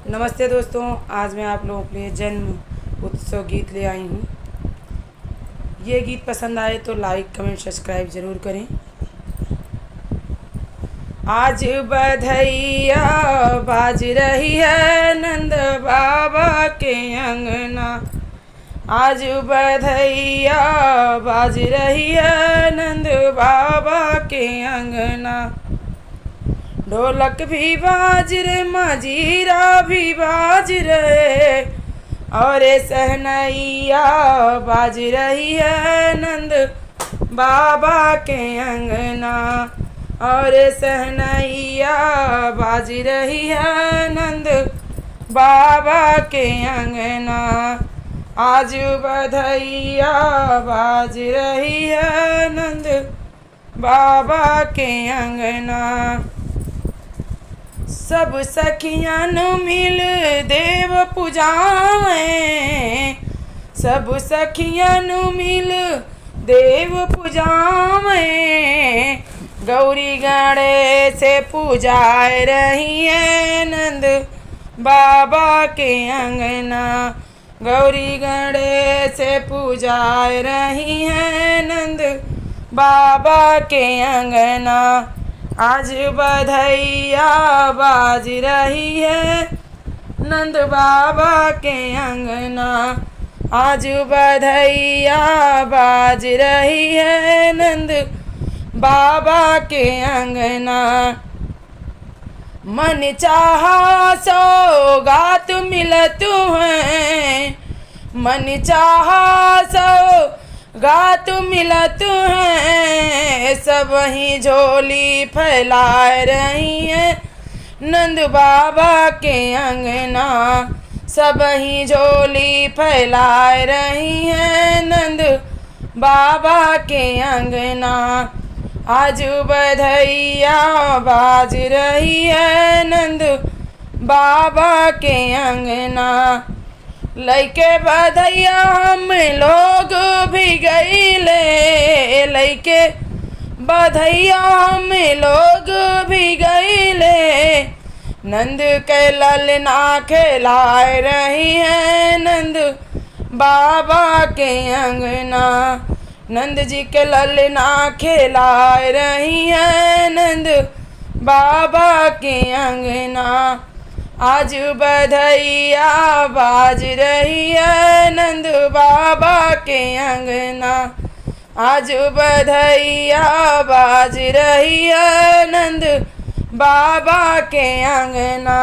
नमस्ते दोस्तों, आज मैं आप लोगों के लिए जन्म उत्सव गीत ले आई हूँ। ये गीत पसंद आए तो लाइक कमेंट सब्सक्राइब ज़रूर करें। आज बधैया बाज रही है नंद बाबा के अंगना। आज बधैया बाज रही है नंद बाबा के अंगना। ढोलक भी बाज रे, मजीरा भी बाज रहे, और सहनैया बाज रही है नंद बाबा के अंगना। और सहनैया बाज रही है नंद बाबा के अंगना। आज बधैया बाज रही है नंद बाबा के अंगना। सब सखियन मिल देव पूजावें, सब सखियन मिल देव पूजावें। गौरी गणेश से पूजाए रही है नंद बाबा के अंगना। गौरी गणेश से पूजाए रही है नंद बाबा के अंगना। आज बधैया बाज रही है नंद बाबा के अंगना। आज बधैया बाज रही है नंद बाबा के अंगना। मन चाहा सौगात मिलत है, मन चाहा सौगात मिलत है। सब ही झोली फैलाए रही है नंद बाबा के अंगना। सब ही झोली फैलाए रही है नंद बाबा के अंगना। आज बधैया बाज रही है नंद बाबा के अंगना। लइके बधैया हम लोग भी गईले, लइके बधैया हम लोग भी गईले। नंद के ललना खिलाए रही है नंद बाबा के अंगना। नंद जी के ललना खिलाए रही है नंद बाबा के अंगना। आज बधैया बाज रही है नंद बाबा के अंगना। आज बधैया बाज रही है नंद बाबा के अंगना।